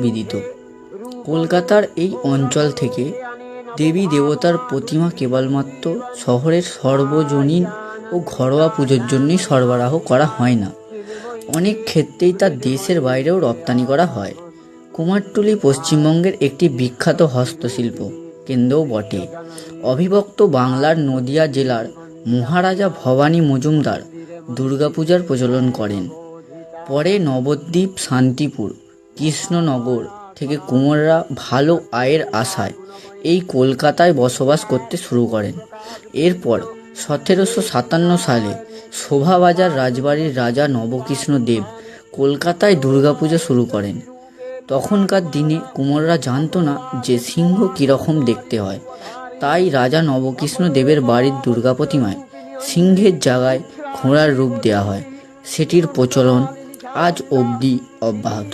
বিদিত। কলকাতার এই অঞ্চল থেকে দেবী দেবতার প্রতিমা কেবলমাত্র শহরের সর্বজনীন ও ঘরোয়া পুজোর জন্যই সরবরাহ করা হয় না, অনেক ক্ষেত্রেই তা দেশের বাইরেও রপ্তানি করা হয়। কুমারটুলি পশ্চিমবঙ্গের একটি বিখ্যাত হস্তশিল্প কেন্দ্রও বটে। অবিভক্ত বাংলার নদিয়া জেলার মহারাজা ভবানী মজুমদার দুর্গাপূজার প্রচলন করেন। পরে নবদ্বীপ, শান্তিপুর, কৃষ্ণনগর থেকে কুমোররা ভালো আয়ের আশায় এই কলকাতায় বসবাস করতে শুরু করেন। এরপর 1757 সালে শোভাবাজার রাজবাড়ির রাজা নবকৃষ্ণ দেব কলকাতায় দুর্গাপূজা শুরু করেন। তখনকার দিনে কুমোররা জানতো না যে সিংহ কীরকম দেখতে হয়, তাই রাজা নবকৃষ্ণ দেবের বাড়ির দুর্গা প্রতিমায় সিংহের জায়গায় ঘোড়ার রূপ দেওয়া হয়। সেটির প্রচলন আজ অবধি অব্যাহত।